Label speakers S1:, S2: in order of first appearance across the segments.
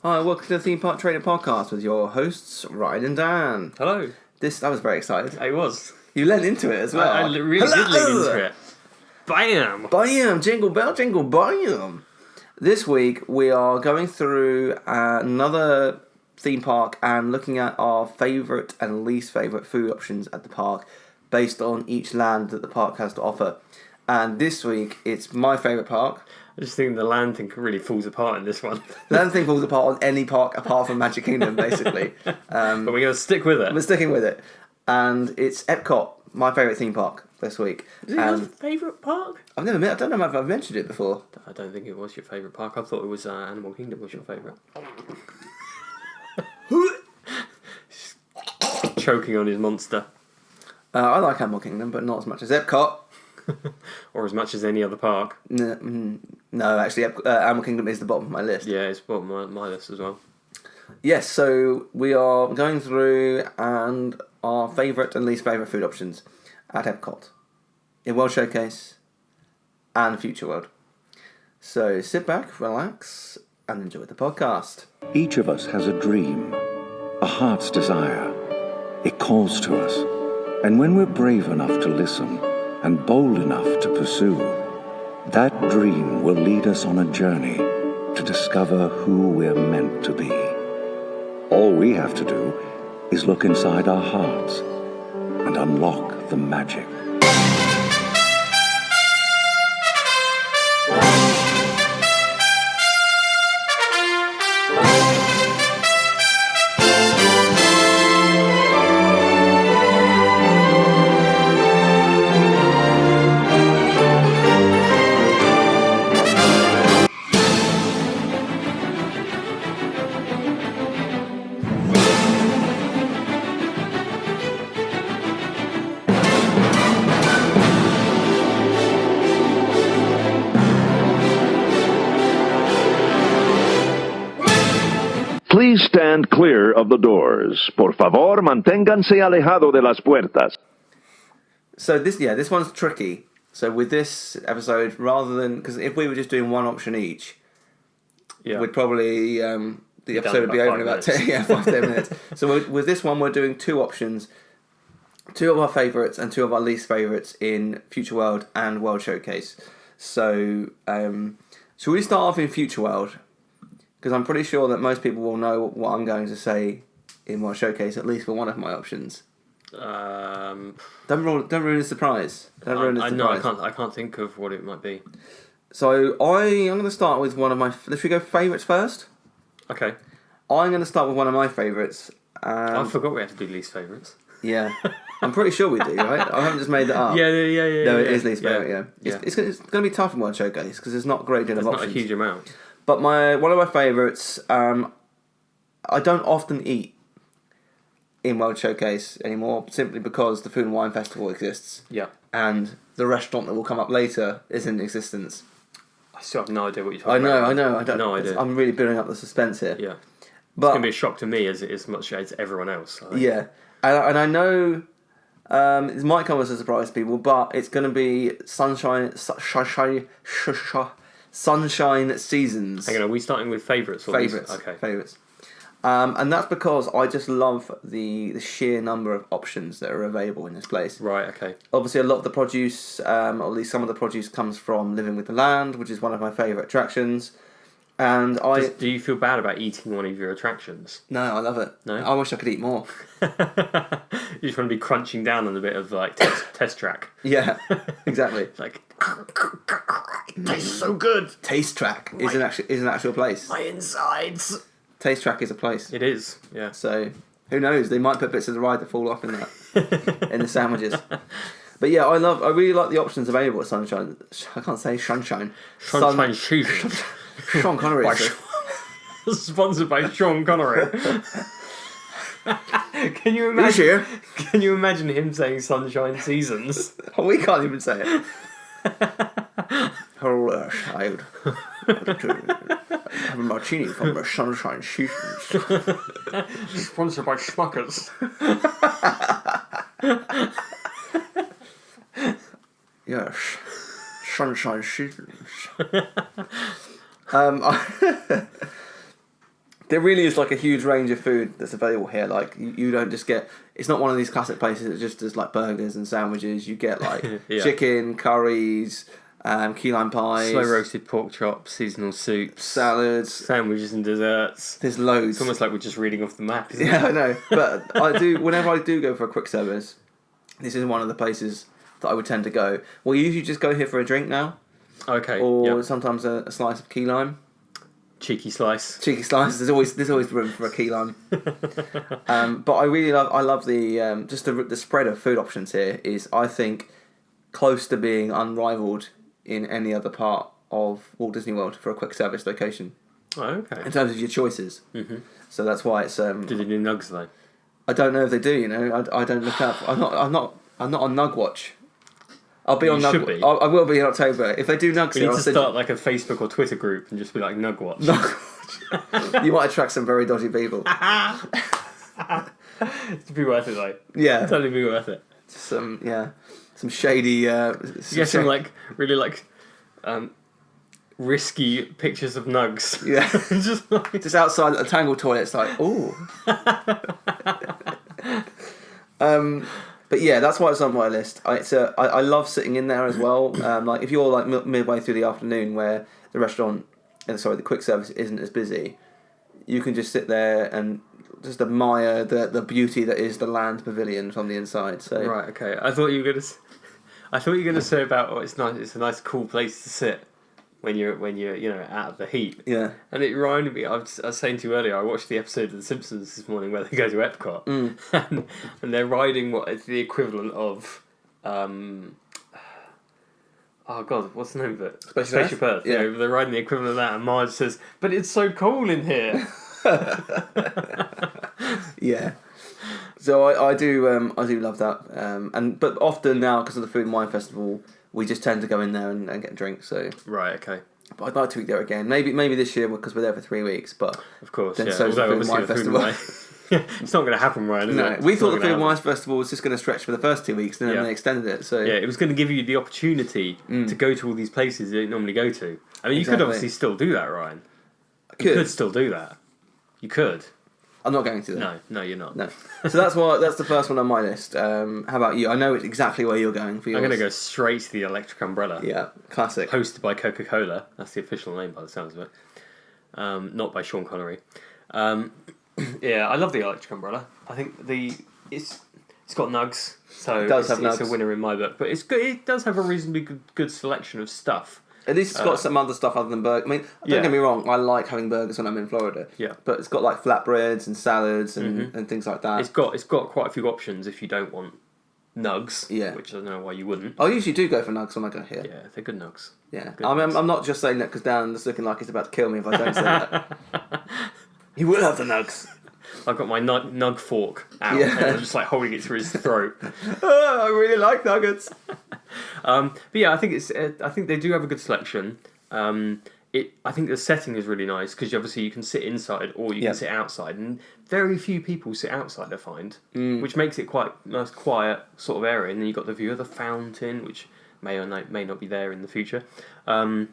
S1: Hi, welcome to the Theme Park Trader Podcast with your hosts, Ryan and Dan.
S2: Hello.
S1: I was very excited.
S2: I was.
S1: You leant into it as well.
S2: I really did lean into it. Bam!
S1: Bam! Jingle bell, jingle bam! This week we are going through another theme park and looking at our favourite and least favourite food options at the park based on each land that the park has to offer. And this week it's my favourite park.
S2: I just think the land thing really falls apart in this one.
S1: Land thing falls apart on any park apart from Magic Kingdom, basically.
S2: But we're going to stick with it.
S1: We're sticking with it. And it's Epcot, my favourite theme park this week.
S2: Is it your favourite park?
S1: I don't know if I've mentioned it before.
S2: I don't think it was your favourite park. I thought it was Animal Kingdom was your favourite. Choking on his monster.
S1: I like Animal Kingdom, but not as much as Epcot.
S2: Or as much as any other park.
S1: No, actually, Animal Kingdom is the bottom of my list.
S2: Yeah, it's bottom of my list as well.
S1: Yes, so we are going through and our favourite and least favourite food options at Epcot, in World Showcase, and Future World. So sit back, relax, and enjoy the podcast.
S3: Each of us has a dream, a heart's desire. It calls to us, and when we're brave enough to listen and bold enough to pursue, that dream will lead us on a journey to discover who we're meant to be. All we have to do is look inside our hearts and unlock the magic.
S4: Please stand clear of the doors. Por favor, manténganse alejado de las puertas.
S1: So this one's tricky. So with this episode, rather than, because if we were just doing one option each, we'd probably the episode would be over in about 5 minutes. So with this one, we're doing two options, two of our favourites and two of our least favourites in Future World and World Showcase. So should we start off in Future World? Because I'm pretty sure that most people will know what I'm going to say in World Showcase, at least for one of my options. Don't ruin the surprise.
S2: I can't think of what it might be.
S1: So I'm going to start with one of my... Should we go favourites first?
S2: Okay.
S1: I'm going to start with one of my favourites.
S2: I forgot we had to do least favourites.
S1: Yeah. I'm pretty sure we do, right? I haven't just made that up.
S2: Yeah.
S1: No, it is least favourite,
S2: yeah.
S1: It's going to be tough in World Showcase because there's not a great deal of options.
S2: Not a huge amount.
S1: But one of my favourites, I don't often eat in World Showcase anymore, simply because the Food and Wine Festival exists.
S2: Yeah.
S1: And the restaurant that will come up later is in existence.
S2: I still have no idea what you're talking about.
S1: I know. I don't.
S2: No idea.
S1: I'm really building up the suspense here.
S2: Yeah.
S1: But,
S2: it's going to be a shock to me as much as everyone else. I think.
S1: Yeah. And I know it might come as a surprise to people, but it's going to be Sunshine Seasons.
S2: Hang on, are we starting with favourites?
S1: Favourites.
S2: Okay.
S1: Favourites. And that's because I just love the sheer number of options that are available in this place.
S2: Right, okay.
S1: Obviously, a lot of the produce, or at least some of the produce, comes from Living with the Land, which is one of my favourite attractions. And
S2: do you feel bad about eating one of your attractions?
S1: No, I love it.
S2: No?
S1: I wish I could eat more.
S2: You just want to be crunching down on a bit of like test track.
S1: Yeah, exactly.
S2: Like, it tastes so good.
S1: Taste Track is an actual place.
S2: My insides.
S1: Taste Track is a place.
S2: It is, yeah.
S1: So who knows? They might put bits of the ride that fall off in that in the sandwiches. But yeah, I really like the options available at Sunshine. I can't say Sunshine.
S2: Sunshine Seasons.
S1: Sean Connery.
S2: Sponsored by Sean Connery. Can you imagine? Can you imagine him saying Sunshine Seasons?
S1: We can't even say it. Hello, child. Have a martini from the Sunshine Seasons.
S2: Sponsored by Schmuckers.
S1: Yes. Sunshine Seasons. There really is like a huge range of food that's available here. Like you don't just get. It's not one of these classic places that just does like burgers and sandwiches. You get like chicken, curries, key lime pies,
S2: slow roasted pork chops, seasonal soups,
S1: salads,
S2: sandwiches and desserts.
S1: There's loads.
S2: It's almost like we're just reading off the map. Isn't
S1: Yeah,
S2: it?
S1: I know. But I do. Whenever I do go for a quick service, this is one of the places that I would tend to go. Well, you usually just go here for a drink now.
S2: Okay.
S1: Or sometimes a slice of key lime.
S2: Cheeky slice.
S1: There's always room for a key lime. But I really love the just the spread of food options here is, I think, close to being unrivaled in any other part of Walt Disney World for a quick service location.
S2: Oh, okay.
S1: In terms of your choices.
S2: Mm-hmm.
S1: So that's why it's.
S2: Do they do nugs though?
S1: I don't know if they do. You know, I don't look up. I'm not on Nug Watch. I'll be on Nug Watch. I will be in October. If they do nugs,
S2: we need to start like a Facebook or Twitter group and just be like Nug Watch.
S1: Nug Watch. You might attract some very dodgy people.
S2: It'd be worth it though.
S1: Yeah,
S2: totally be worth it.
S1: Some shady.
S2: Some like really like risky pictures of nugs.
S1: Yeah,
S2: just
S1: outside a Tangle toilet. It's like, ooh. But yeah, that's why it's on my list. I love sitting in there as well. Like if you're like midway through the afternoon where the restaurant, the quick service isn't as busy, you can just sit there and just admire the beauty that is the land pavilion from the inside. So
S2: right, okay. I thought you were gonna say about it's nice. It's a nice, cool place to sit when you're out of the heat.
S1: Yeah.
S2: And it reminded me. I was saying to you earlier. I watched the episode of The Simpsons this morning where they go to Epcot, and they're riding what is the equivalent of. Oh God, what's the name of it? Spaceship Earth.
S1: Yeah.
S2: They're riding the equivalent of that, and Marge says, "But it's so cool in here."
S1: Yeah. So I do love that. But often now, because of the Food and Wine Festival, we just tend to go in there and get a drink. So
S2: right, okay.
S1: But I'd like to be there again. Maybe this year because we're there for 3 weeks. But
S2: of course,
S1: then
S2: yeah.
S1: so's the Food and Wine Festival. It's
S2: not going to happen, Ryan. Is it?
S1: We thought the Food and Wine Festival was just going to stretch for the first 2 weeks, and then they extended it. So
S2: yeah, it was going to give you the opportunity to go to all these places you don't normally go to. I mean, you could obviously still do that, Ryan. You could still do that. You could.
S1: I'm not going to. Though.
S2: No, you're not.
S1: No. So that's the first one on my list. How about you? I know exactly where you're going for yours.
S2: I'm going to go straight to the Electric Umbrella.
S1: Yeah, classic.
S2: Hosted by Coca-Cola. That's the official name by the sounds of it. Not by Sean Connery. Yeah, I love the Electric Umbrella. I think it's got nugs, so it's a winner in my book. But it's good. It does have a reasonably good selection of stuff.
S1: At least it's got some other stuff other than burgers. I mean, don't get me wrong, I like having burgers when I'm in Florida.
S2: Yeah.
S1: But it's got like flatbreads and salads and things like that.
S2: It's got quite a few options if you don't want nugs.
S1: Yeah.
S2: Which I don't know why you wouldn't.
S1: I usually do go for nugs when I go here.
S2: Yeah, they're good nugs.
S1: Yeah. I'm not just saying that because Dan's looking like he's about to kill me if I don't say that. He will have the nugs.
S2: I've got my nug fork out and I'm just like holding it through his throat.
S1: I really like nuggets.
S2: But yeah, I think they do have a good selection. I think the setting is really nice because obviously you can sit inside or you can sit outside, and very few people sit outside, I find, which makes it quite a nice, quiet sort of area. And then you've got the view of the fountain, which may or may not be there in the future. But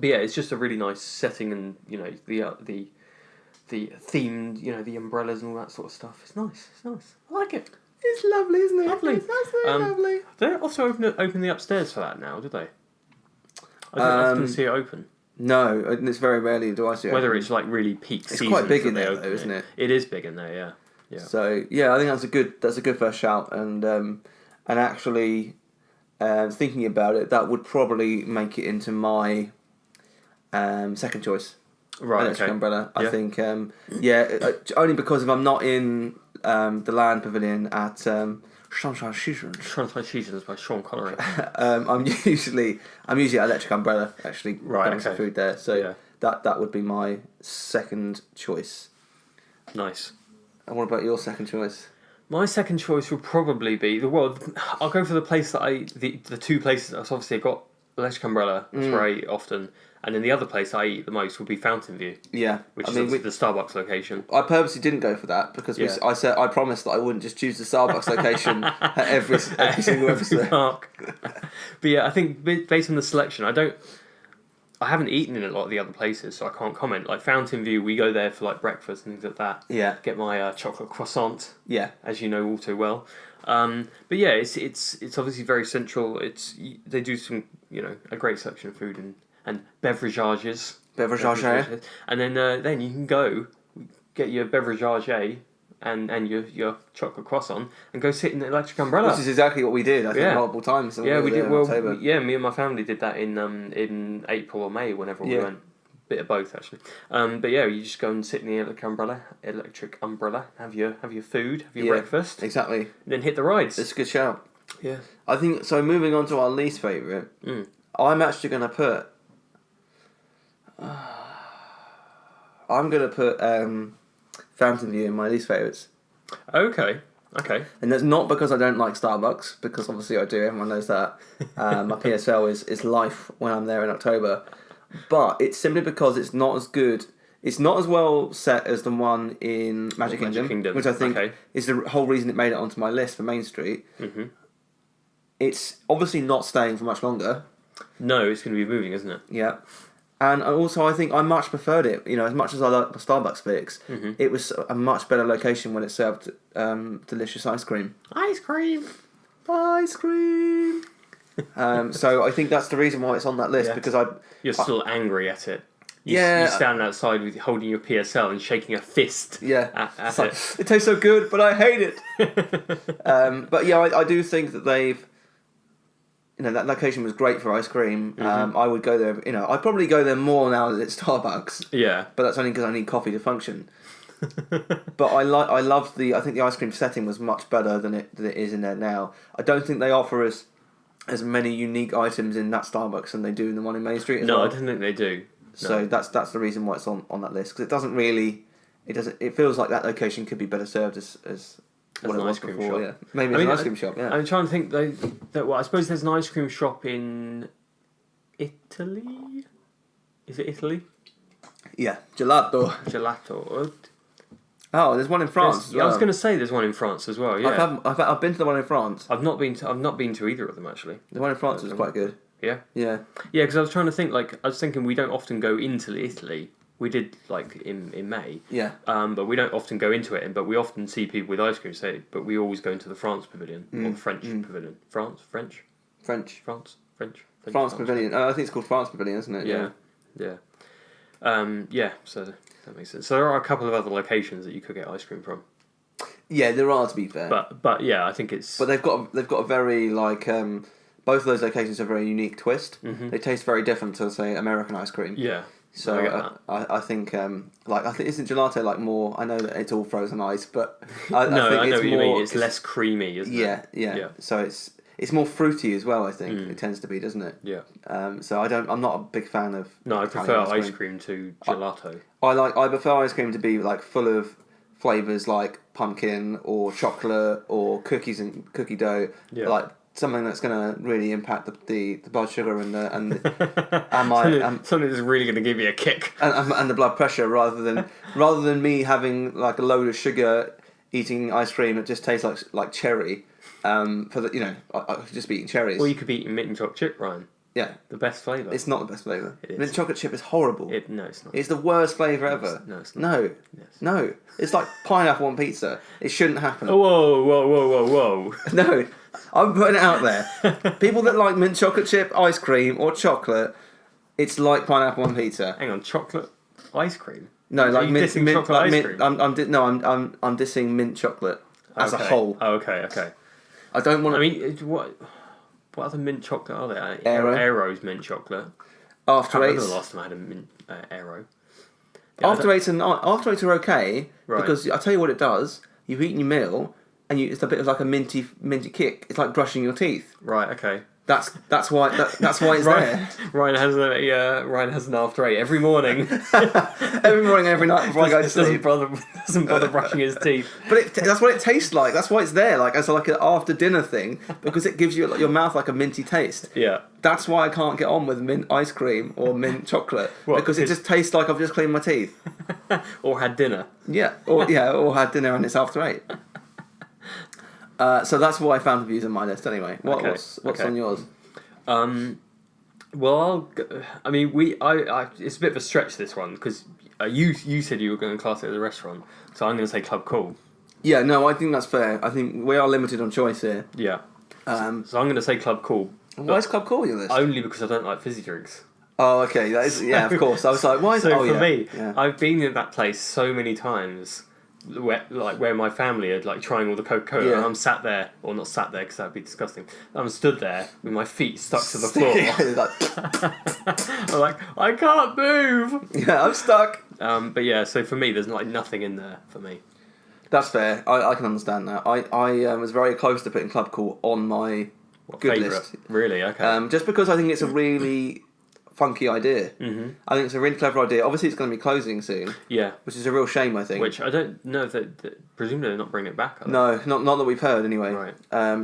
S2: yeah, it's just a really nice setting, and the themed, the umbrellas and all that sort of stuff. It's nice. I like it.
S1: It's lovely, isn't it?
S2: Lovely.
S1: It's absolutely lovely.
S2: They also open the upstairs for that now, do they? I don't often see it open.
S1: No, it's very rarely do I see it.
S2: Whether it's like really peak season.
S1: It's quite big in there, though, isn't it?
S2: It is big in there, yeah.
S1: So yeah, I think that's a good first shout, and actually, thinking about it, that would probably make it into my second choice.
S2: Right,
S1: Electric Umbrella.
S2: Yeah.
S1: I think, only because if I'm not in the land pavilion at Sunshine Seasons
S2: by Sean Connery.
S1: I'm usually at Electric Umbrella actually getting some food there. So that would be my second choice.
S2: Nice.
S1: And what about your second choice?
S2: My second choice would probably be I'll go for the place that the two places. So obviously I got Electric Umbrella, which is very often. And then the other place I eat the most would be Fountain View.
S1: Yeah,
S2: which is the Starbucks location.
S1: I purposely didn't go for that because I promised that I wouldn't just choose the Starbucks location at every single episode.
S2: Park. But yeah, I think based on the selection, I haven't eaten in a lot of the other places, so I can't comment. Like Fountain View, we go there for like breakfast and things like that.
S1: Yeah.
S2: Get my chocolate croissant.
S1: Yeah.
S2: As you know all too well. But yeah, it's obviously very central. They do some a great selection of food and beverages.
S1: Beverages.
S2: And then you can go get your beverage and your chocolate croissant and go sit in the electric umbrella.
S1: Which is exactly what we did, I think, multiple times.
S2: Yeah, we did. Well, me and my family did that in April or May, whenever we went. Bit of both, actually. But yeah, you just go and sit in the electric umbrella, have your food, have your breakfast.
S1: Exactly.
S2: And then hit the rides.
S1: It's a good shout.
S2: Yeah.
S1: I think, so moving on to our least favourite, I'm actually going to put... I'm going to put Fountain View in my least favourites.
S2: Okay.
S1: And that's not because I don't like Starbucks, because obviously I do, everyone knows that. My PSL is life when I'm there in October. But it's simply because it's not as good, it's not as well set as the one in Magic Kingdom, which I think is the whole reason it made it onto my list for Main Street. Mm-hmm. It's obviously not staying for much longer.
S2: No, it's going to be moving, isn't it?
S1: Yeah. And also, I think I much preferred it. As much as I like the Starbucks fix, it was a much better location when it served delicious ice cream.
S2: Ice cream!
S1: So I think that's the reason why it's on that list, because
S2: You're still angry at it. You stand outside with holding your PSL and shaking a fist at it.
S1: It tastes so good, but I hate it. But yeah, I do think that they've... that location was great for ice cream. I would go there. I'd probably go there more now that it's Starbucks.
S2: Yeah,
S1: but that's only because I need coffee to function. But I think the ice cream setting was much better than it is in there now. I don't think they offer as many unique items in that Starbucks than they do in the one in Main Street.
S2: I don't think they do.
S1: So that's the reason why it's on that list, because it doesn't really. It feels like that location could be better served as what it was before. Yeah, maybe an ice cream shop. Yeah,
S2: I'm trying to think. I suppose there's an ice cream shop in Italy. Is it Italy?
S1: Yeah, gelato. Oh, there's one in France.
S2: I was going to say there's one in France as well. Yeah,
S1: I've been to the one in France.
S2: I've not been to either of them, actually.
S1: The one in France was quite good.
S2: Yeah.
S1: Yeah.
S2: Yeah, because I was trying to think. I was thinking we don't often go into Italy. We did in May.
S1: Yeah.
S2: But we don't often go into it, but we often see people with ice cream but we always go into the France pavilion or the French pavilion. France
S1: Pavilion. I think it's called France Pavilion, isn't it?
S2: Yeah. So that makes sense. So there are a couple of other locations that you could get ice cream from.
S1: Yeah, there are, to be fair.
S2: But yeah, I think it's.
S1: But they've got a very both of those locations have a very unique twist. Mm-hmm. They taste very different to, say, American ice cream.
S2: Yeah.
S1: So I think isn't gelato more? I know that it's all frozen ice, but I
S2: know
S1: it's
S2: what you
S1: more,
S2: mean. It's less creamy, isn't it?
S1: Yeah. So it's more fruity as well. I think it tends to be, doesn't it?
S2: Yeah.
S1: So I'm not a big fan of.
S2: No, I prefer ice cream to gelato.
S1: I prefer ice cream to be full of flavors like pumpkin or chocolate or cookies and cookie dough. Yeah. Something that's going to really impact the blood sugar and something
S2: that's really going to give you a kick
S1: and the blood pressure, rather than me having a load of sugar, eating ice cream that just tastes like cherry. I could just be eating cherries.
S2: Or you could be eating mint and chocolate chip, Ryan.
S1: Yeah,
S2: the best flavour.
S1: It's not the best flavour. Mint chocolate chip is horrible.
S2: No, it's not.
S1: It's the worst flavour ever.
S2: No, it's not.
S1: No. It's like pineapple on pizza. It shouldn't happen.
S2: Whoa.
S1: No, I'm putting it out there. People that like mint chocolate chip ice cream or chocolate, it's like pineapple on pizza.
S2: Hang on, chocolate ice cream?
S1: No, like mint chocolate ice cream. I'm dissing mint chocolate as a whole.
S2: Oh, okay.
S1: I don't want to...
S2: I mean, what other mint chocolate are there? Aero's mint chocolate.
S1: After Eights.
S2: The last time I had a mint Aero.
S1: Yeah, After Eights are okay, right, because I tell you what it does. You've eaten your meal, and it's a bit of like a minty kick. It's like brushing your teeth.
S2: Right. Okay.
S1: That's why it's there.
S2: Ryan has an After Eight every morning.
S1: Every morning, every night before I go to sleep.
S2: Doesn't bother brushing his teeth.
S1: But that's what it tastes like. That's why it's there, as an after dinner thing, because it gives you your mouth like a minty taste.
S2: Yeah.
S1: That's why I can't get on with mint ice cream or mint chocolate, because it just tastes like I've just cleaned my teeth.
S2: Or had dinner.
S1: Yeah. Or had dinner and it's After Eight. So that's why I found the views on my list anyway. What's on yours?
S2: Well, I mean, it's a bit of a stretch, this one, because you said you were going to class it as a restaurant, so I'm going to say Club Cool.
S1: Yeah, no, I think that's fair. I think we are limited on choice here.
S2: Yeah. So I'm going to say Club Cool.
S1: Why is Club Cool on your list?
S2: Only because I don't like fizzy drinks.
S1: Oh, okay. That is, yeah, of course. I was like, why is
S2: so for me, I've been in that place so many times where my family are like trying all the Coca-Cola and I'm sat there, or not sat there because that'd be disgusting. I'm stood there with my feet stuck to the floor. I'm like, I can't move.
S1: Yeah, I'm stuck.
S2: But yeah, so for me, there's like nothing in there for me.
S1: That's fair. I can understand that. I was very close to putting Club Cool on my good list.
S2: Really? Okay.
S1: Just because I think it's a really funky idea.
S2: Mm-hmm.
S1: I think it's a really clever idea. Obviously, it's going to be closing soon.
S2: Yeah.
S1: Which is a real shame, I think.
S2: Which I don't know if presumably they're not bringing it back.
S1: No, not that we've heard anyway.
S2: Right.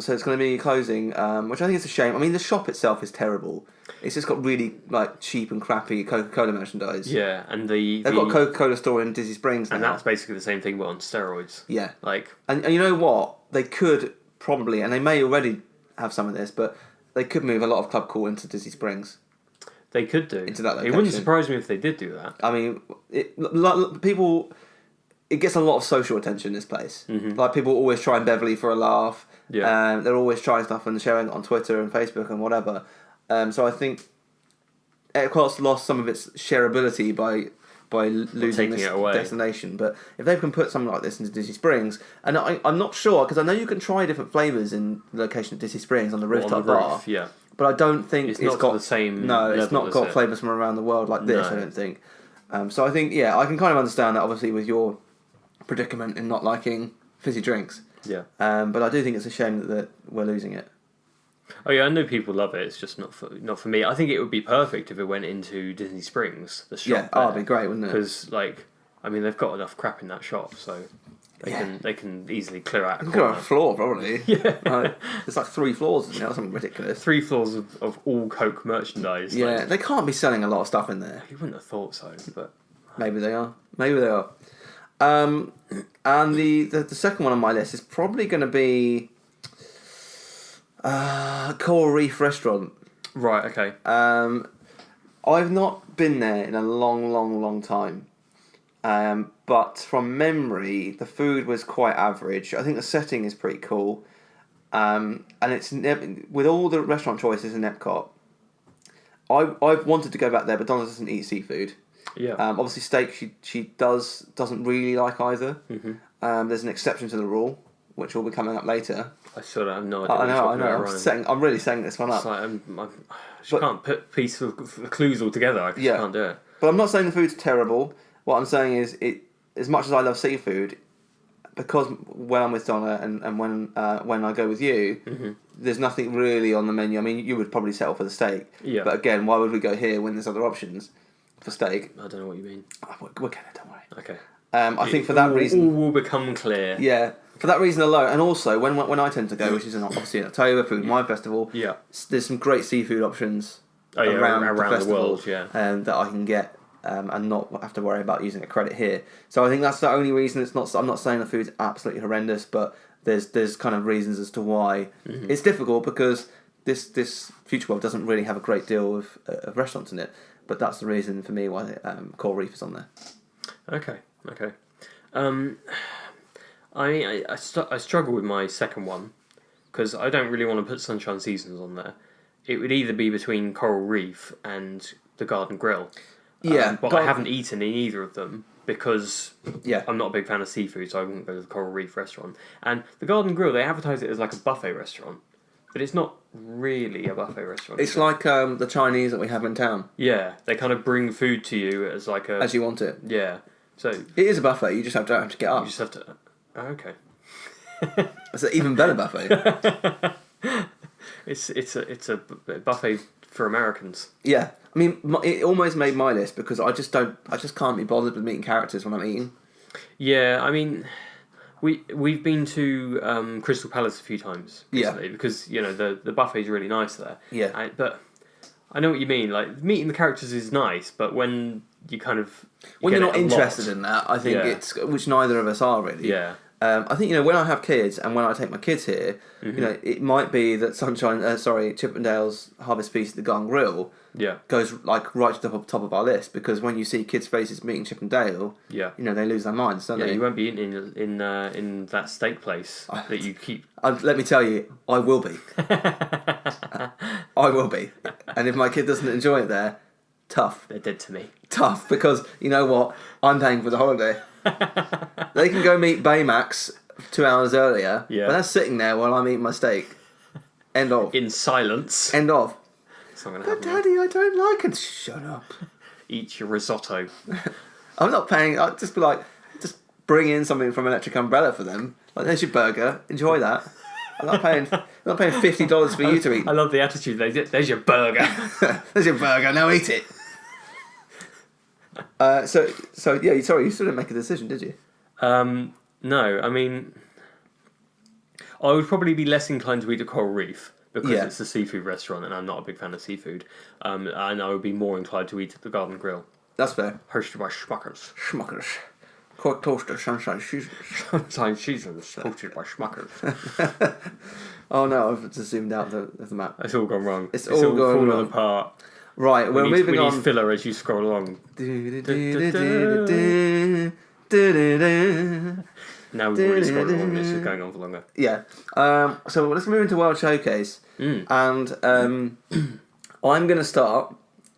S1: So it's going to be closing, which I think is a shame. I mean, the shop itself is terrible. It's just got really like cheap and crappy Coca-Cola merchandise.
S2: Yeah, and
S1: they've got a Coca-Cola store in Disney Springs now.
S2: And that's basically the same thing, but on steroids.
S1: Yeah.
S2: Like,
S1: and you know what? They could probably, and they may already have some of this, but they could move a lot of Club Cool into Disney Springs.
S2: They could do.
S1: Into that location.
S2: It wouldn't surprise me if they did do that.
S1: I mean, people... It gets a lot of social attention, this place.
S2: Mm-hmm.
S1: Like, people always try and Beverly for a laugh.
S2: Yeah.
S1: They're always trying stuff and sharing it on Twitter and Facebook and whatever. So I think Epcot's lost some of its shareability by losing this destination. But if they can put something like this into Disney Springs... And I'm not sure, because I know you can try different flavours in the location of Disney Springs on the rooftop bar.
S2: Yeah.
S1: But I don't think
S2: it's not got the same.
S1: No, it's not got flavours from around the world like this. I don't think. So I think I can kind of understand that. Obviously, with your predicament in not liking fizzy drinks.
S2: Yeah.
S1: But I do think it's a shame that we're losing it.
S2: Oh yeah, I know people love it. It's just not for me. I think it would be perfect if it went into Disney Springs. The shop.
S1: Yeah, it'd be great, wouldn't it?
S2: Because they've got enough crap in that shop, so. They can easily clear out a
S1: corner. A floor, probably.
S2: Yeah.
S1: There's like 3 floors in there, something ridiculous.
S2: 3 floors of all Coke merchandise.
S1: Yeah, they can't be selling a lot of stuff in there.
S2: You wouldn't have thought so, but...
S1: Maybe they are. And the second one on my list is probably going to be Coral Reef Restaurant.
S2: Right, okay.
S1: I've not been there in a long time. But from memory, the food was quite average. I think the setting is pretty cool. And it's with all the restaurant choices in Epcot, I've wanted to go back there, but Donna doesn't eat seafood.
S2: Yeah.
S1: Obviously, steak she doesn't really like either. Mm-hmm. There's an exception to the rule, which will be coming up later.
S2: I sort of have no idea.
S1: I know. I'm really setting this one up.
S2: It's I can't put pieces of clues all together. I just can't do it.
S1: But I'm not saying the food's terrible. What I'm saying is, as much as I love seafood, because when I'm with Donna and when I go with you, mm-hmm. there's nothing really on the menu. I mean, you would probably settle for the steak.
S2: Yeah.
S1: But again, why would we go here when there's other options for steak?
S2: I don't know what you mean.
S1: We're getting it, don't worry.
S2: Okay.
S1: I think for that reason...
S2: All will become clear.
S1: Yeah. For that reason alone, and also when I tend to go, which is obviously in October, Food and Wine Festival, there's some great seafood options around the festival,
S2: world,
S1: that I can get. And not have to worry about using a credit here. So I think that's the only reason it's not. I'm not saying the food's absolutely horrendous, but there's kind of reasons as to why it's difficult, because this Future World doesn't really have a great deal of restaurants in it. But that's the reason for me why Coral Reef is on there.
S2: Okay. I struggle with my second one because I don't really want to put Sunshine Seasons on there. It would either be between Coral Reef and the Garden Grill.
S1: Yeah,
S2: but I haven't eaten in either of them because I'm not a big fan of seafood, so I wouldn't go to the Coral Reef restaurant. And the Garden Grill, they advertise it as like a buffet restaurant, but it's not really a buffet restaurant.
S1: It's like the Chinese that we have in town.
S2: Yeah, they kind of bring food to you as like a...
S1: As you want it.
S2: Yeah, so...
S1: It is a buffet, you just don't have to get up.
S2: You just have to... Oh, okay.
S1: It's an even better buffet.
S2: It's a buffet for Americans.
S1: Yeah. I mean, it almost made my list because I just can't be bothered with meeting characters when I'm eating.
S2: Yeah, I mean, we've been to Crystal Palace a few times recently because the buffet's really nice there.
S1: Yeah,
S2: but I know what you mean. Like meeting the characters is nice, but when you kind of
S1: you're not interested in that, I think it's which neither of us are really.
S2: Yeah.
S1: I think when I have kids and when I take my kids here, it might be that Chippendale's Harvest Feast at the Garden Grill goes like right to the top of our list, because when you see kids' faces meeting Chip and Dale, you know, they lose their minds, don't they?
S2: You won't be eating in that steak place that you keep.
S1: Let me tell you, I will be. I will be. And if my kid doesn't enjoy it there, tough.
S2: They're dead to me.
S1: Tough, because you know what? I'm paying for the holiday. They can go meet Baymax 2 hours earlier, but they're sitting there while I'm eating my steak. End of.
S2: In silence.
S1: End of.
S2: But
S1: Daddy, I don't like it. Shut up.
S2: Eat your risotto.
S1: I'm not paying. I'll just be like, just bring in something from Electric Umbrella for them. Like, there's your burger. Enjoy that. I'm not paying $50 for you to eat.
S2: I love the attitude. There's your burger.
S1: There's your burger. Now eat it. So yeah. Sorry, you still didn't make a decision, did you?
S2: No. I mean, I would probably be less inclined to eat a Coral Reef because it's a seafood restaurant, and I'm not a big fan of seafood. And I would be more inclined to eat at the Garden Grill.
S1: That's fair.
S2: Hosted by Schmuckers.
S1: Cork toaster, sunshine seasons.
S2: Sunshine seasons, hosted by Schmuckers.
S1: Oh no, I've just zoomed out of the map.
S2: It's all gone wrong.
S1: It's all going wrong.
S2: Apart.
S1: Right, we're moving on.
S2: We need filler as you scroll along. Now we've already scrolled along. This is going on for longer.
S1: Yeah. So let's move into World Showcase, and I'm going to start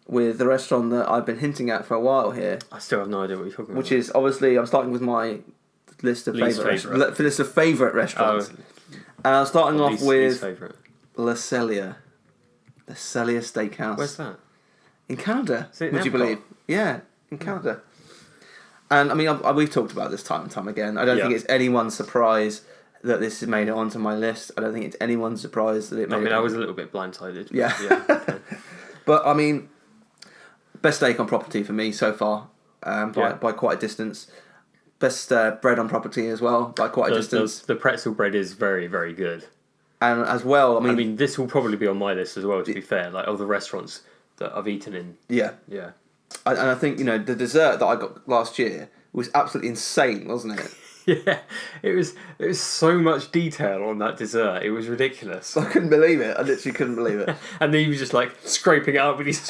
S1: with the restaurant that I've been hinting at for a while here.
S2: I still have no idea what you're talking about.
S1: Which is obviously, I'm starting with my list of favourite restaurants. And I'm starting off with La Celia. La Celia Steakhouse.
S2: Where's that?
S1: In Canada, would you believe? Yeah, in Canada. And I mean, we've talked about this time and time again. I don't think it's anyone's surprise that this has made it onto my list. I don't think it's anyone's surprise that it made it.
S2: I was a little bit blindsided.
S1: Yeah.
S2: Okay.
S1: But I mean, best steak on property for me so far, by quite a distance. Best bread on property as well, by quite a distance.
S2: The pretzel bread is very, very good.
S1: And as well, I mean,
S2: this will probably be on my list as well, to be fair, like of the restaurants that I've eaten in.
S1: Yeah.
S2: Yeah.
S1: And I think, the dessert that I got last year was absolutely insane, wasn't it?
S2: Yeah. It was so much detail on that dessert. It was ridiculous.
S1: I couldn't believe it. I literally couldn't believe it.
S2: And then he was just like scraping it up with his...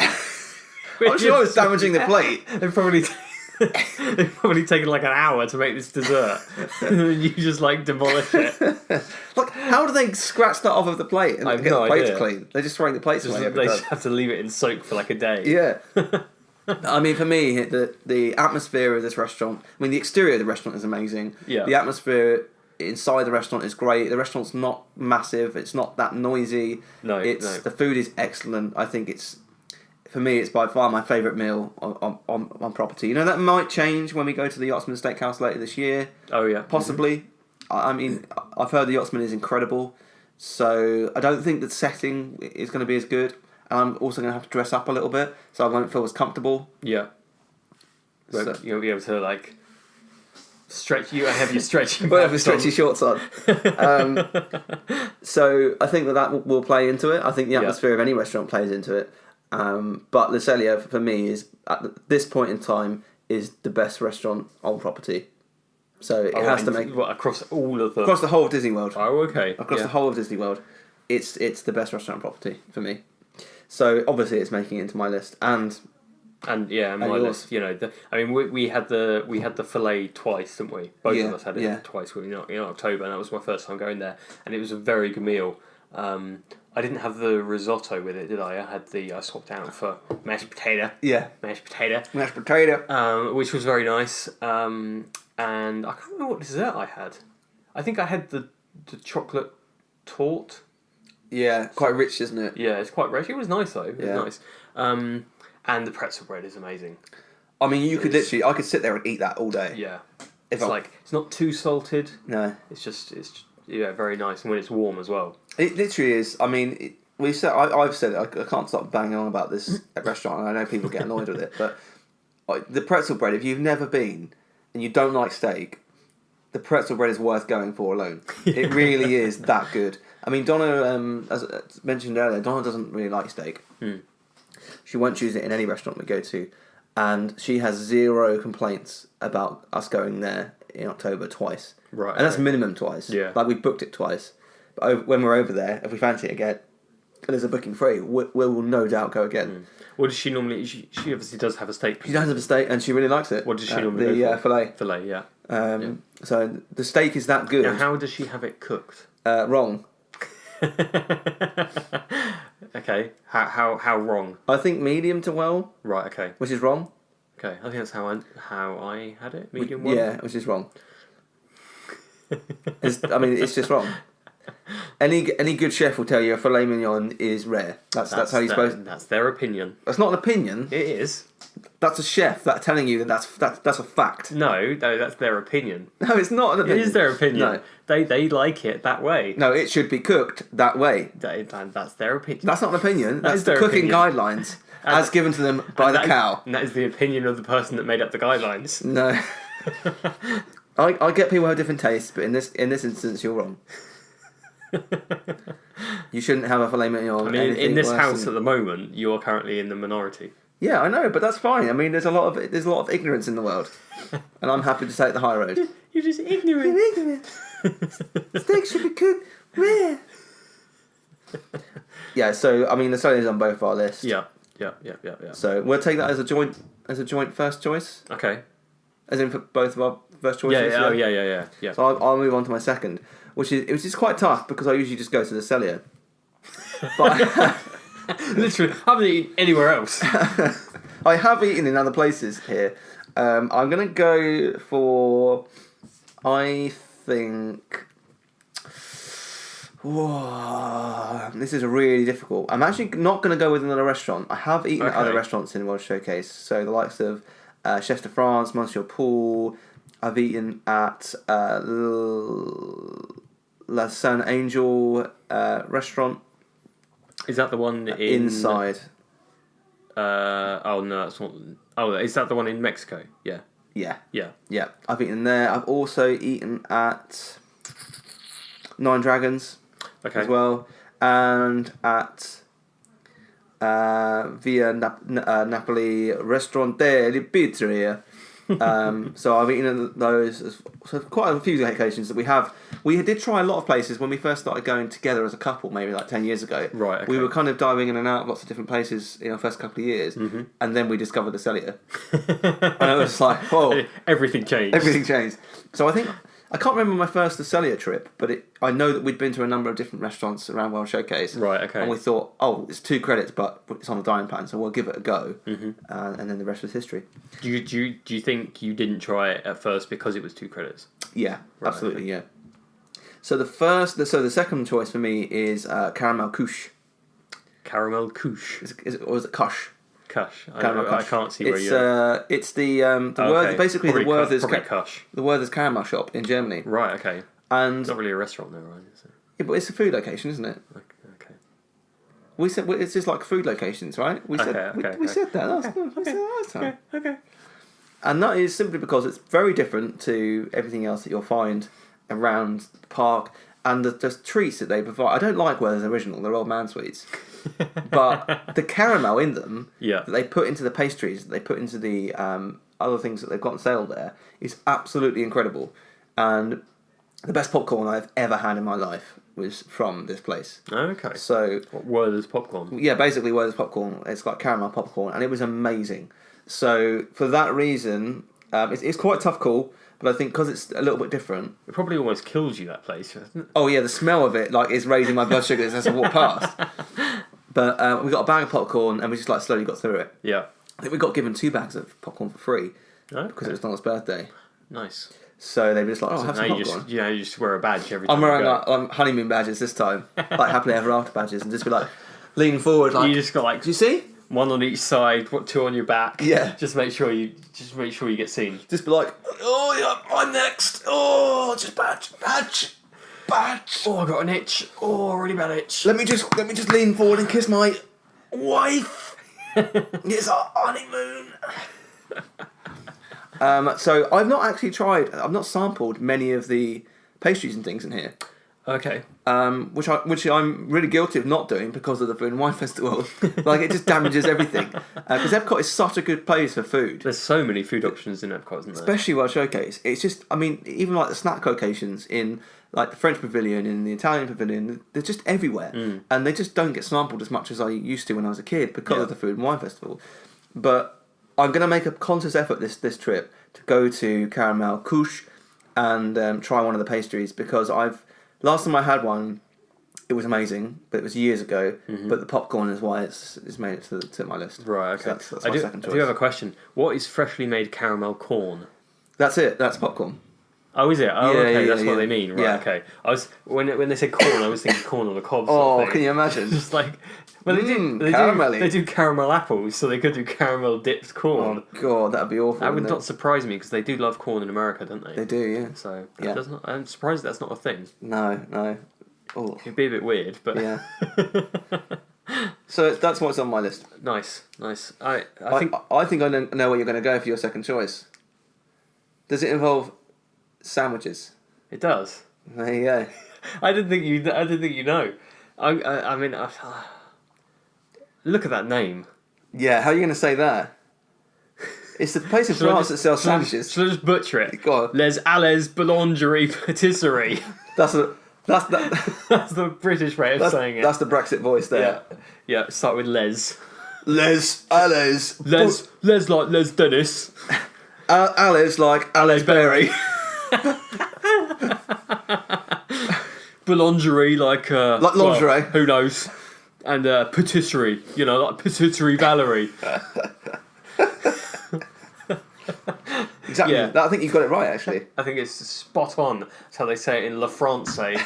S1: I'm sure I was damaging the plate.
S2: They've probably taken like an hour to make this dessert, and then you just like demolish it.
S1: Like, how do they scratch that off of the plate and get the plates clean? They're just throwing the plates away.
S2: They just have to leave it in soak for like a day.
S1: Yeah. I mean, for me, the atmosphere of this restaurant. I mean, the exterior of the restaurant is amazing. Yeah. The atmosphere inside the restaurant is great. The restaurant's not massive. It's not that noisy.
S2: No.
S1: The food is excellent. I think for me, it's by far my favourite meal on property. That might change when we go to the Yachtsman Steakhouse later this year.
S2: Oh, yeah.
S1: Possibly. Mm-hmm. I mean, I've heard the Yachtsman is incredible, so I don't think the setting is going to be as good. And I'm also going to have to dress up a little bit, so I won't feel as comfortable.
S2: Yeah. So, you'll be able to, like, stretch... You have your stretchy...
S1: We'll have your stretchy shorts on. So I think that will play into it. I think the atmosphere of any restaurant plays into it. But La Celia, for me, is at this point in time is the best restaurant on property. So it has to make
S2: across all of
S1: across the whole of Disney World.
S2: Oh, okay.
S1: Across the whole of Disney World, it's the best restaurant on property for me. So obviously, it's making it into my list and
S2: my list. We had the fillet twice, didn't we? Both of us had it twice. In October, and that was my first time going there, and it was a very good meal. I didn't have the risotto with it, did I? I swapped out for mashed potato.
S1: Yeah.
S2: Mashed potato.
S1: Which
S2: was very nice. And I can't remember what dessert I had. I think I had the chocolate torte.
S1: Yeah, quite rich, isn't it?
S2: Yeah, it's quite rich. It was nice, though. It was nice. And the pretzel bread is amazing.
S1: I mean, I could sit there and eat that all day.
S2: Yeah. It's not too salted.
S1: No.
S2: It's very nice. And when it's warm as well.
S1: It literally is. I mean, I've said it. I can't stop banging on about this restaurant, and I know people get annoyed with it. But the pretzel bread, if you've never been and you don't like steak, the pretzel bread is worth going for alone. It really is that good. I mean, Donna, as mentioned earlier, Donna doesn't really like steak. She won't choose it in any restaurant we go to, and she has zero complaints about us going there in October twice.
S2: Right,
S1: and that's minimum twice.
S2: Yeah,
S1: like we booked it twice. But when we're over there, if we fancy it again, and there's a booking free, we'll no doubt go again.
S2: What does she normally? She obviously does have a steak.
S1: She does have a steak, and she really likes it.
S2: What does she normally
S1: go for?
S2: Filet. Filet, yeah.
S1: So the steak is that good.
S2: Now, how does she have it cooked?
S1: Wrong.
S2: Okay. How wrong?
S1: I think medium to well.
S2: Right. Okay.
S1: Which is wrong.
S2: Okay. I think that's how I had it. Medium well.
S1: Yeah, which is wrong. It's just wrong. Any good chef will tell you a filet mignon is rare. That's how you're supposed.
S2: That's their opinion.
S1: That's not an opinion.
S2: It is.
S1: That's a chef that's telling you that's a fact.
S2: No, that's their opinion.
S1: No, it's not an opinion.
S2: It is their opinion.
S1: No.
S2: They like it that way.
S1: No, it should be cooked that way.
S2: That's their opinion.
S1: That's not an opinion. That's the cooking guidelines as given to them by the cow.
S2: And that is the opinion of the person that made up the guidelines.
S1: No. I get people have different tastes, but in this instance, you're wrong. You shouldn't have a filet mignon.
S2: I mean, in this house at the moment, you're currently in the minority.
S1: Yeah, I know, but that's fine. I mean, there's a lot of ignorance in the world, and I'm happy to take the high road.
S2: You're just ignorant.
S1: You're ignorant. Steak should be cooked rare. Yeah, so I mean, the Sony's on both our lists.
S2: Yeah.
S1: So we'll take that as a joint first choice.
S2: Okay.
S1: As in for both of our first choices.
S2: Yeah.
S1: So I'll move on to my second, which is quite tough because I usually just go to the cellar. But
S2: literally, I haven't eaten anywhere else.
S1: I have eaten in other places here. I'm going to go for, I think... Whoa, this is really difficult. I'm actually not going to go with another restaurant. I have eaten at other restaurants in World Showcase. So the likes of Chefs de France, Monsieur Paul. I've eaten at La Saint Angel restaurant.
S2: Is that the one
S1: inside?
S2: Oh no, that's not. Oh, is that the one in Mexico? Yeah. I've eaten there. I've also eaten at Nine Dragons as well, and at Via Napoli Ristorante di Pizzeria. So I've eaten at those. So quite a few occasions that we have. We did try a lot of places when we first started going together as a couple, maybe like 10 years ago. Right. Okay.
S1: We were kind of diving in and out of lots of different places in our first couple of years, and then we discovered the Cellier, and it was like, whoa,
S2: everything changed.
S1: So I think I can't remember my first Cellier trip, but I know that we'd been to a number of different restaurants around World Showcase.
S2: Right. Okay.
S1: And we thought, oh, it's 2 credits, but it's on the dining plan, so we'll give it a go. And then the rest was history.
S2: Do you think you didn't try it at first because it was 2 credits?
S1: Yeah, right, absolutely. Okay. Yeah. So the second choice for me is caramel couche.
S2: Caramel couche.
S1: Or is it kush?
S2: Kush. I can't see where you're...
S1: It's the word, basically
S2: probably
S1: the Werther's...
S2: Kush.
S1: The Werther's caramel shop in Germany.
S2: Right, okay.
S1: And
S2: it's not really a restaurant though, right? Is it?
S1: Yeah, but it's a food location, isn't it?
S2: Okay.
S1: We said it's just like food locations, right? We said that last time.
S2: Okay.
S1: And that is simply because it's very different to everything else that you'll find around the park, and the treats that they provide. I don't like Werther's Original; they're old man sweets. But the caramel in them that they put into the pastries, that they put into the other things that they've got on sale there, is absolutely incredible. And the best popcorn I've ever had in my life was from this place.
S2: Okay.
S1: So
S2: Werther's popcorn.
S1: Yeah, basically Werther's popcorn. It's like caramel popcorn, and it was amazing. So for that reason, it's quite a tough call. But I think because it's a little bit different...
S2: It probably almost kills you, that place, doesn't it?
S1: Oh yeah, the smell of it is raising my blood sugars as I walk past. But we got a bag of popcorn and we just slowly got through it.
S2: Yeah.
S1: I think we got given 2 bags of popcorn for free because it was Donald's birthday.
S2: Nice.
S1: So they were just like, have some popcorn.
S2: You just wear a badge every time.
S1: I'm wearing honeymoon badges this time, like happily ever after badges, and just be like leaning forward, like
S2: you just got
S1: do you see?
S2: 1 on each side, 2 on your back.
S1: Yeah.
S2: Just make sure you get seen.
S1: Just be like, oh yeah, I'm next. Oh, just badge.
S2: Oh, I got an itch. Oh, really bad itch.
S1: Let me just lean forward and kiss my wife. It's our honeymoon. So I've not actually tried. I've not sampled many of the pastries and things in here.
S2: Okay.
S1: Which I'm really guilty of not doing because of the Food and Wine Festival. Like, it just damages everything. Because Epcot is such a good place for food.
S2: There's so many food options in Epcot, isn't there?
S1: Especially World Showcase. It's just, I mean, even like the snack locations in like the French Pavilion, in the Italian Pavilion, they're just everywhere. And they just don't get sampled as much as I used to when I was a kid because of the Food and Wine Festival. But I'm going to make a conscious effort this trip to go to Caramel Couche and try one of the pastries, because last time I had one, it was amazing, but it was years ago. But the popcorn is why it's made it to my list.
S2: Right, okay.
S1: So that's my second choice.
S2: I do have a question. What is freshly made caramel corn?
S1: That's it. That's popcorn.
S2: Oh, is it? Oh,
S1: Yeah,
S2: okay.
S1: yeah,
S2: That's what they mean. Right, okay. I was when they said corn, I was thinking corn on the cob.
S1: Oh, can you imagine?
S2: Just like, well,
S1: caramelly.
S2: They do caramel apples, so they could do caramel dipped corn.
S1: Oh God, that'd be awful.
S2: That would not surprise me, because they do love corn in America, don't they?
S1: They do, yeah.
S2: So I'm surprised that's not a thing.
S1: No. Oh.
S2: It'd be a bit weird, but
S1: yeah. So that's what's on my list.
S2: Nice. I
S1: think I know where you're going to go for your second choice. Does it involve sandwiches?
S2: It does.
S1: There you go.
S2: I didn't think you know. I mean, look at that name.
S1: Yeah, how are you going to say that? It's the place in France that sells sandwiches.
S2: Shall I just butcher it?
S1: Go on.
S2: Les Allez Boulangerie Patisserie.
S1: That's
S2: the British way of saying it.
S1: That's the Brexit voice there.
S2: Yeah. Start with Les.
S1: Les Allez.
S2: Les like Les Dennis.
S1: Allez like Allez Berry.
S2: Boulangerie like
S1: lingerie.
S2: Well, who knows? And patisserie, like Patisserie Valerie.
S1: Exactly.
S2: Yeah.
S1: I think you've got it right, actually.
S2: I think it's spot on. That's how they say it in La France.
S1: And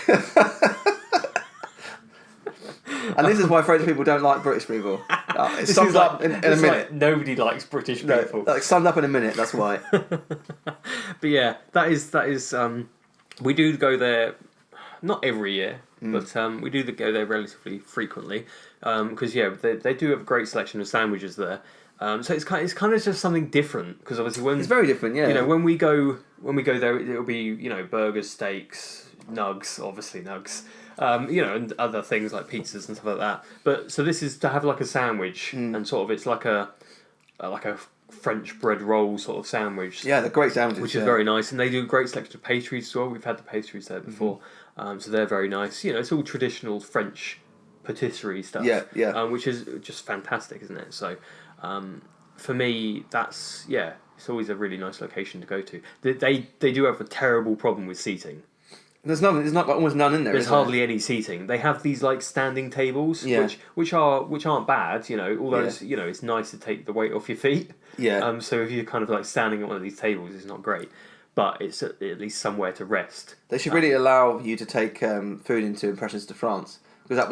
S1: this is why French people don't like British people. It's summed up in a minute.
S2: Like nobody likes British people.
S1: No, summed up in a minute, that's why.
S2: But yeah, that is. We do go there, not every year, but we do go there relatively frequently. Because they do have a great selection of sandwiches there. So it's kind of just something different, because obviously when
S1: it's very different, yeah.
S2: When we go there, it'll be burgers, steaks, nugs, and other things like pizzas and stuff like that. But so this is to have like a sandwich, and sort of it's like a French bread roll sort of sandwich.
S1: Yeah, they're great sandwiches,
S2: which is very nice, and they do a great selection of pastries as well. We've had the pastries there before, so they're very nice. It's all traditional French patisserie stuff.
S1: Yeah.
S2: Which is just fantastic, isn't it? So. For me, that's it's always a really nice location to go to. They do have a terrible problem with seating.
S1: There's not almost none in there.
S2: There's hardly any seating. They have these like standing tables, which aren't bad. Although it's nice to take the weight off your feet.
S1: Yeah.
S2: So if you're kind of like standing at one of these tables, it's not great, but it's at least somewhere to rest.
S1: They should really allow you to take food into Impressions de France. Because that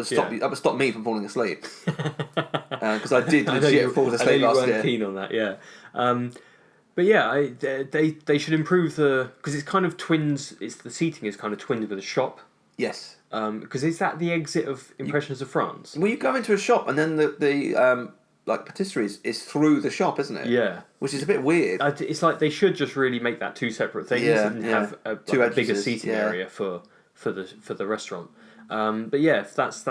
S1: would stop me from falling asleep. Because I did legit fall asleep last year.
S2: You weren't keen on that, yeah. But yeah, they should improve because it's kind of twins. The seating is kind of twinned with a shop.
S1: Yes.
S2: Because is that the exit of Impressions of France?
S1: Well, you go into a shop and then the like patisseries is through the shop, isn't it?
S2: Yeah.
S1: Which is a bit weird.
S2: It's like they should just really make that two separate things and have a bigger seating area for the restaurant. But yeah, that's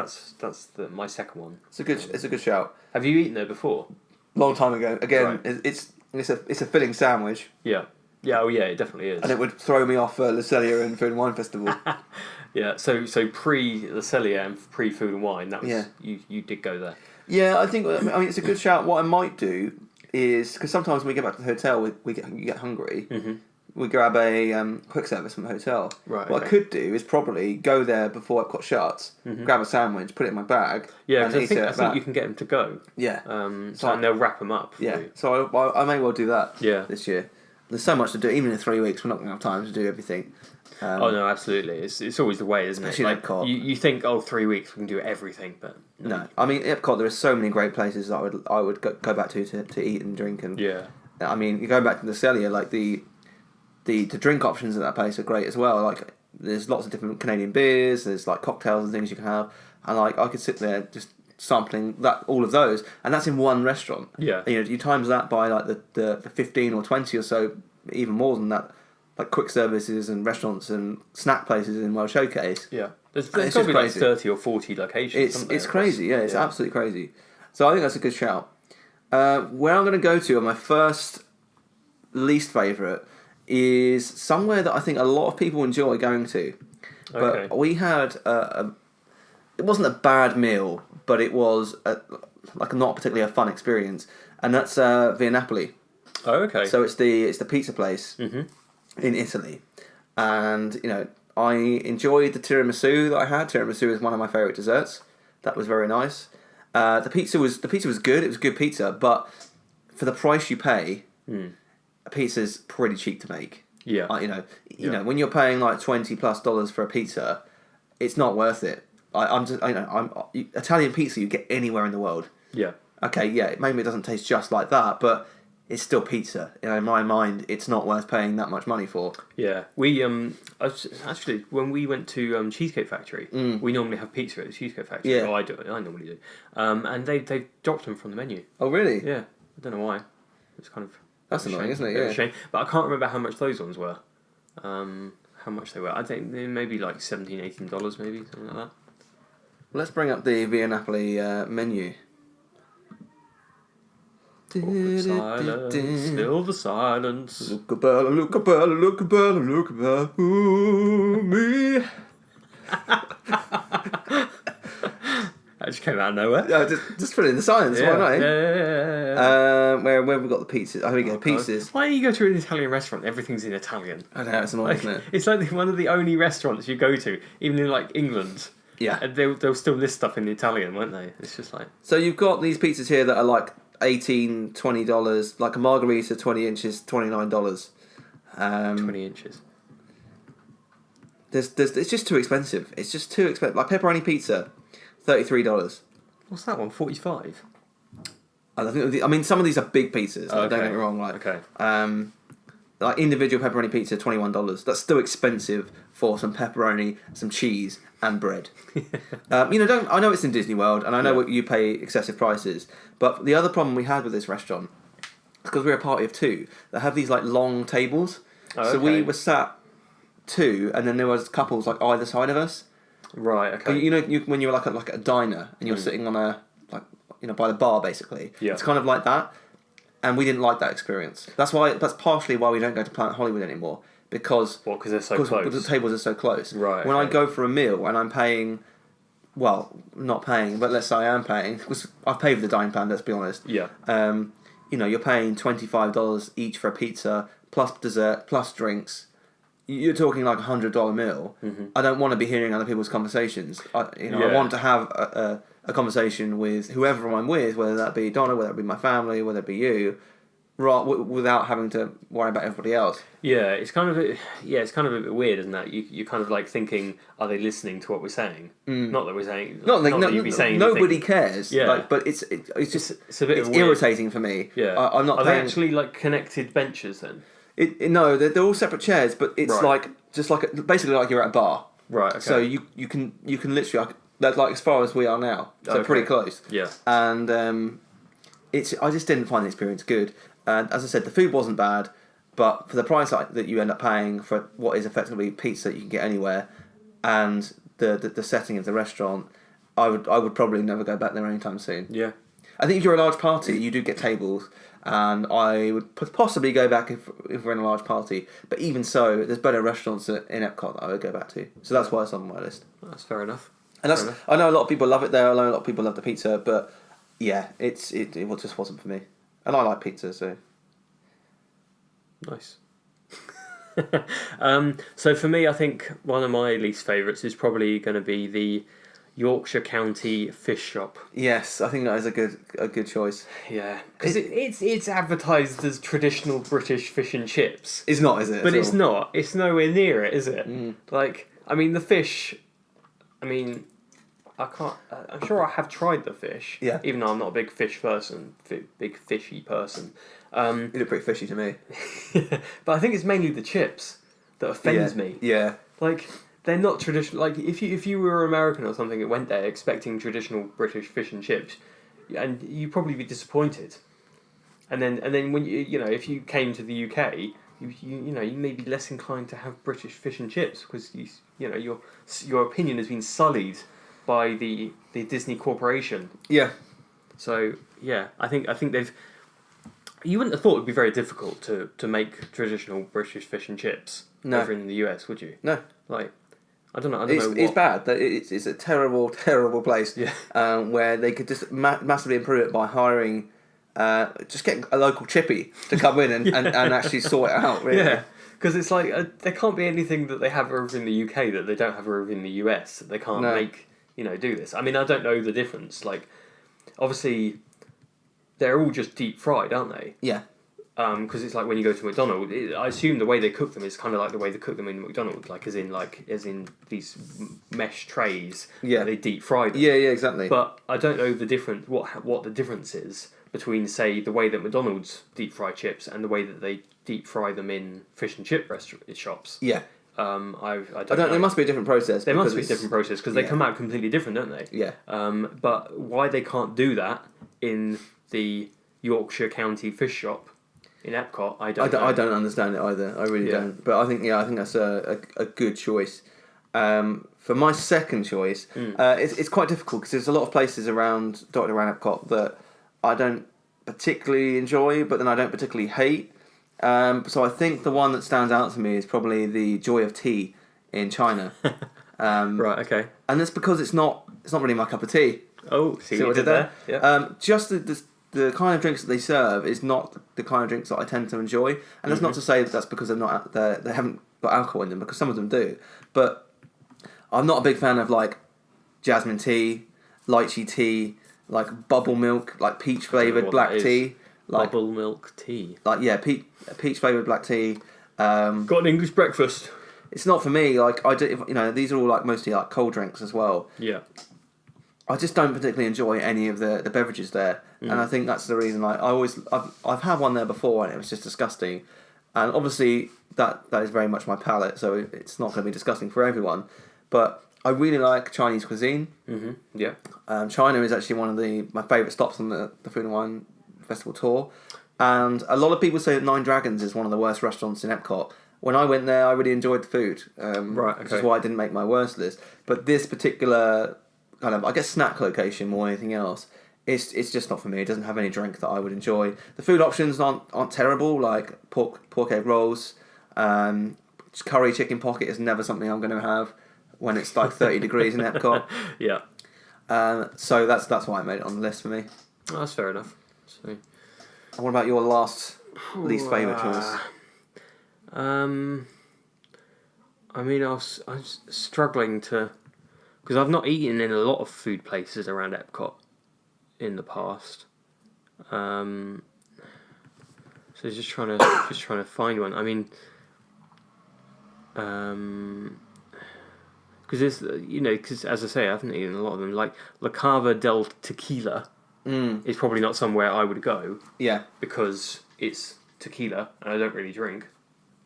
S2: my second one.
S1: It's a good shout.
S2: Have you eaten there before?
S1: Long time ago. Again,
S2: right.
S1: it's a filling sandwich.
S2: Yeah. Yeah. Oh yeah, it definitely is.
S1: And it would throw me off Le Cellier and Food and Wine Festival.
S2: Yeah. So pre Le Cellier and pre Food and Wine, that was you did go there.
S1: Yeah, I mean it's a good shout. What I might do is, because sometimes when we get back to the hotel, you get hungry. Mm-hmm. We grab a quick service from the hotel.
S2: Right.
S1: What I could do is probably go there before Epcot shuts, grab a sandwich, put it in my bag.
S2: Yeah, because I think you can get them to go.
S1: Yeah.
S2: And they'll wrap them up.
S1: Yeah. So I may well do that.
S2: Yeah.
S1: This year. There's so much to do. Even in 3 weeks, we're not going to have time to do everything.
S2: Oh no, absolutely. It's always the way, isn't it?
S1: Like, Epcot.
S2: You think 3 weeks we can do everything, but
S1: no. I mean, Epcot, there are so many great places that I would go back to eat and drink and.
S2: Yeah.
S1: I mean, you go back to the Cellier, like the drink options at that place are great as well. Like, there's lots of different Canadian beers. There's like cocktails and things you can have, and like I could sit there just sampling all of those, and that's in one restaurant.
S2: Yeah.
S1: You times that by like the 15 or 20 or so, even more than that, like quick services and restaurants and snack places in World Showcase.
S2: Yeah, there's got to be like 30 or 40 locations.
S1: It's crazy. Yeah, it's absolutely crazy. So I think that's a good shout. Where I'm going to go to on my first least favourite is somewhere that I think a lot of people enjoy going to. But we had it wasn't a bad meal, but it was not particularly a fun experience, and that's Via Napoli.
S2: Oh, okay.
S1: So it's the pizza place in Italy, and I enjoyed the tiramisu that I had. Tiramisu is one of my favourite desserts. That was very nice. The pizza was good. It was good pizza, but for the price you pay, a pizza's pretty cheap to make.
S2: Yeah.
S1: When you're paying like $20+ for a pizza, it's not worth it. Italian pizza you get anywhere in the world.
S2: Yeah.
S1: Okay, yeah, maybe it doesn't taste just like that, but it's still pizza. In my mind, it's not worth paying that much money for.
S2: Yeah, we actually when we went to Cheesecake Factory, we normally have pizza at the Cheesecake Factory.
S1: Yeah.
S2: Oh, I normally do. And they dropped them from the menu.
S1: Oh, really?
S2: Yeah, I don't know why. It's kind of
S1: that's annoying, isn't it? Yeah.
S2: A shame, but I can't remember how much those ones were. How much they were? I think maybe like $17, $18, maybe something like that.
S1: Let's bring up the Via Napoli menu.
S2: Silence, fill the silence.
S1: Look a bella, look a bella, look a bella, look a bella, ooh, me.
S2: That just came out of nowhere.
S1: Yeah, just put it in the silence, why not?
S2: Yeah.
S1: Where have we got the pizzas? Oh, here we go, pizzas.
S2: Why do you go to an Italian restaurant? Everything's in Italian.
S1: I know, it's annoying, isn't it?
S2: It's like one of the only restaurants you go to, even in like England.
S1: Yeah.
S2: And they'll still list stuff in Italian, won't they? It's just like...
S1: So you've got these pizzas here that are like $18, $20, like a margarita 20 inches, $29.
S2: 20 inches.
S1: It's just too expensive. It's just too expensive. Like pepperoni pizza, $33.
S2: What's that one? 45.
S1: I mean, some of these are big pizzas. Don't get me wrong. Like, like individual pepperoni pizza, $21. That's still expensive for some pepperoni, some cheese, and bread. I know it's in Disney World, and I know what you pay excessive prices. But the other problem we had with this restaurant, because we're a party of two, they have these like long tables. So we were sat two, and then there was couples like either side of us.
S2: Right. Okay.
S1: When you're like a diner and you're sitting on by the bar basically.
S2: Yeah.
S1: It's kind of like that, and we didn't like that experience. That's partially why we don't go to Planet Hollywood anymore, because
S2: they're so close.
S1: Because the tables are so close.
S2: Right.
S1: When I go for a meal and I'm paying, well, not paying, but let's say I am paying, because I've paid for the dining plan. Let's be honest.
S2: Yeah.
S1: You're paying $25 each for a pizza plus dessert plus drinks. You're talking like $100 meal. Mm-hmm. I don't want to be hearing other people's conversations. I want to have a conversation with whoever I'm with, whether that be Donna, whether it be my family, whether it be you, without having to worry about everybody else.
S2: Yeah, it's kind of a bit weird, isn't that? You're kind of like thinking, are they listening to what we're saying? Not that we're saying. Not that you'd be saying.
S1: Nobody
S2: anything.
S1: Cares.
S2: Yeah,
S1: but it's just
S2: it's a bit
S1: irritating for me.
S2: Yeah,
S1: I'm not.
S2: Are they actually like connected benches then?
S1: No, they're all separate chairs, but it's basically like you're at a bar.
S2: Right. Okay.
S1: So you can literally that's like as far as we are now, so pretty close.
S2: Yeah.
S1: And I just didn't find the experience good. And as I said, the food wasn't bad, but for the price that you end up paying for what is effectively pizza you can get anywhere, and the setting of the restaurant, I would probably never go back there anytime soon.
S2: Yeah.
S1: I think if you're a large party, you do get tables. And I would possibly go back if we're in a large party. But even so, there's better restaurants in Epcot that I would go back to. So that's why it's on my list.
S2: That's fair enough.
S1: And I know a lot of people love it there. I know a lot of people love the pizza. But yeah, it just wasn't for me. And I like pizza, so.
S2: Nice. So for me, I think one of my least favourites is probably going to be the Yorkshire County Fish Shop.
S1: Yes, I think that is a good choice.
S2: Yeah, because it's advertised as traditional British fish and chips.
S1: It's not, is it?
S2: But it's not. It's nowhere near it, is it? Mm. Like, I mean, the fish. I mean, I can't. I'm sure I have tried the fish.
S1: Yeah.
S2: Even though I'm not a big fish person, big fishy person.
S1: You look pretty fishy to me.
S2: But I think it's mainly the chips that offends me.
S1: Yeah.
S2: Like. They're not traditional. Like if you were American or something that went there expecting traditional British fish and chips, and you'd probably be disappointed. And then when if you came to the UK, you know, you may be less inclined to have British fish and chips because you know your opinion has been sullied by the Disney Corporation.
S1: Yeah.
S2: So yeah, I think they've. You wouldn't have thought it would be very difficult to make traditional British fish and chips over in the US, would you?
S1: No.
S2: Like, I don't know.
S1: It's bad. It's a terrible, terrible place.
S2: Yeah.
S1: Where they could just massively improve it by hiring, just getting a local chippy to come in and actually sort it out. Really.
S2: Yeah. Because it's like there can't be anything that they have over in the UK that they don't have over in the US. That they can't make, do this. I mean, I don't know the difference. Like, obviously, they're all just deep fried, aren't they?
S1: Yeah.
S2: Because it's like when you go to McDonald's, I assume the way they cook them is kind of like the way they cook them in McDonald's, like as in these mesh trays.
S1: Yeah.
S2: They deep fry them.
S1: Yeah, exactly.
S2: But I don't know the difference. What the difference is between, say, the way that McDonald's deep fry chips and the way that they deep fry them in fish and chip shops.
S1: Yeah.
S2: I don't know.
S1: There must be a different process.
S2: There must be a different process because they come out completely different, don't they?
S1: Yeah.
S2: But why they can't do that in the Yorkshire County fish shop in Epcot, I don't know.
S1: I don't understand it either. I really don't. But I think that's a good choice. For my second choice, it's quite difficult because there's a lot of places dotted around Epcot that I don't particularly enjoy, but then I don't particularly hate. So I think the one that stands out to me is probably the Joy of Tea in China.
S2: Right. Okay.
S1: And that's because it's not really my cup of tea.
S2: Oh, see what I did there?
S1: Yeah. Just the kind of drinks that they serve is not the kind of drinks that I tend to enjoy, and that's not to say that's because they haven't got alcohol in them, because some of them do. But I'm not a big fan of like jasmine tea, lychee tea, like bubble milk, like peach flavoured black tea. Like,
S2: bubble milk tea.
S1: Like peach flavoured black tea.
S2: Got an English breakfast.
S1: It's not for me. Like I do, these are all like mostly like cold drinks as well.
S2: Yeah.
S1: I just don't particularly enjoy any of the beverages there, and I think that's the reason. I've had one there before and it was just disgusting, and obviously that is very much my palate, so it's not going to be disgusting for everyone. But I really like Chinese cuisine.
S2: Mm-hmm. Yeah.
S1: China is actually one of my favourite stops on the Food and Wine Festival tour, and a lot of people say that Nine Dragons is one of the worst restaurants in Epcot. When I went there, I really enjoyed the food, which is why I didn't make my worst list. But this particular kind of, I guess, snack location more than anything else, it's just not for me. It doesn't have any drink that I would enjoy. The food options aren't terrible, like pork egg rolls, curry chicken pocket is never something I'm going to have when it's like 30 degrees in Epcot.
S2: Yeah.
S1: So that's why I made it on the list for me.
S2: Oh, that's fair enough. So,
S1: what about your least favourite choice?
S2: I mean, I was struggling to, because I've not eaten in a lot of food places around Epcot in the past. So just trying to find one. I mean, because there's because as I say, I haven't eaten a lot of them. Like La Cava del Tequila is probably not somewhere I would go.
S1: Yeah,
S2: because it's tequila and I don't really drink.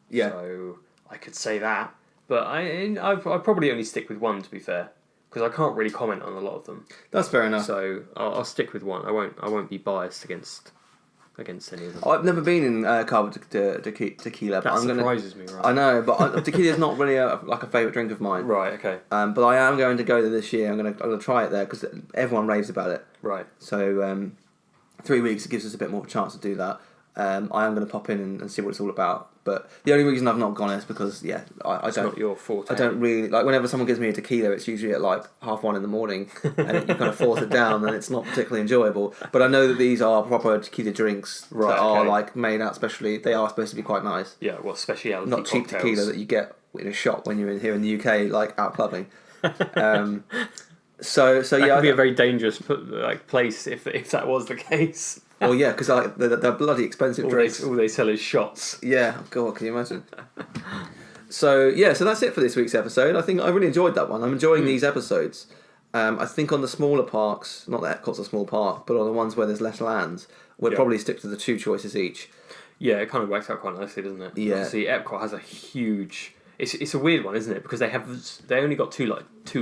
S1: Yeah,
S2: so I could say that, but I'd probably only stick with one, to be fair, because I can't really comment on a lot of them.
S1: That's fair enough.
S2: So I'll stick with one. I won't be biased against any of them.
S1: I've never been in Cava Tequila.
S2: That surprises me, right?
S1: I know, but tequila is not really a favourite drink of mine.
S2: Right. Okay.
S1: But I am going to go there this year. I'm going to try it there because everyone raves about it.
S2: Right.
S1: So 3 weeks, it gives us a bit more of a chance to do that. I am going to pop in and see what it's all about. But the only reason I've not gone is because I don't.
S2: It's not your forte.
S1: I don't really like. Whenever someone gives me a tequila, it's usually at like 1:30 in the morning, and you kind of force it down, and it's not particularly enjoyable. But I know that these are proper tequila drinks that are like made out specially. They are supposed to be quite nice.
S2: Yeah, well, speciality
S1: not cheap
S2: cocktails.
S1: Tequila that you get in a shop when you're here in the UK, like out clubbing. So
S2: that could be a very dangerous place if that was the case.
S1: Well, yeah, because they're bloody expensive drinks.
S2: All they sell is shots.
S1: Yeah, God, can you imagine? So that's it for this week's episode. I think I really enjoyed that one. I'm enjoying these episodes. I think on the smaller parks, not that Epcot's a small park, but on the ones where there's less lands, we'll probably stick to the 2 choices each.
S2: Yeah, it kind of works out quite nicely, doesn't it?
S1: Yeah.
S2: Obviously, Epcot has a huge... It's a weird one, isn't it? Because they only got two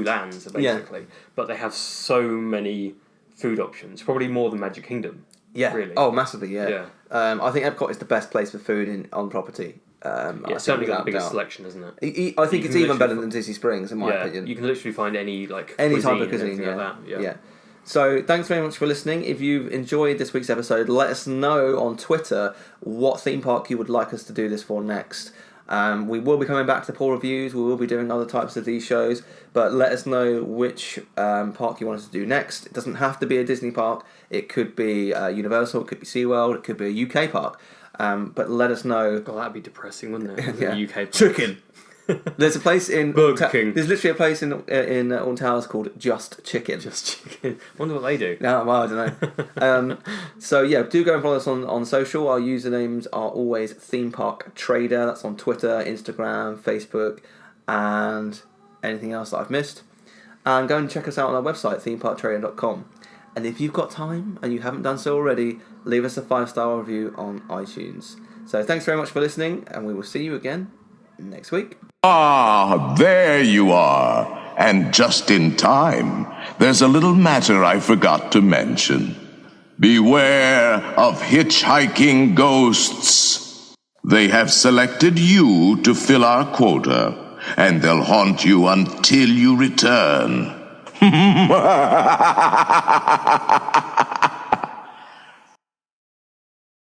S2: lands, basically. But they have so many food options. Probably more than Magic Kingdom.
S1: Yeah.
S2: Really.
S1: Oh, massively, yeah. I think Epcot is the best place for food on property.
S2: It's certainly got the biggest selection, isn't it?
S1: I think it's even better than Disney Springs, in my opinion.
S2: You can literally find any
S1: type of cuisine,
S2: like that.
S1: So thanks very much for listening. If you've enjoyed this week's episode, let us know on Twitter what theme park you would like us to do this for next. We will be coming back to Poor Reviews. We will be doing other types of these shows, but let us know which park you want us to do next. It doesn't have to be a Disney park. It could be Universal. It could be SeaWorld. It could be a UK park. But let us know.
S2: God, that'd be depressing, wouldn't it? UK park.
S1: Chicken. There's a place in
S2: Burger King.
S1: There's literally a place in Alton Towers called Just Chicken.
S2: Just Chicken. Wonder what they do.
S1: No, well, I don't know. So yeah, do go and follow us on social. Our usernames are always Theme Park Trader. That's on Twitter, Instagram, Facebook, and anything else that I've missed. And go and check us out on our website, themeparktrader.com. And if you've got time and you haven't done so already, leave us a 5-star review on iTunes. So thanks very much for listening, and we will see you again next week.
S5: Ah, there you are. And just in time. There's a little matter I forgot to mention. Beware of hitchhiking ghosts. They have selected you to fill our quota, and they'll haunt you until you return.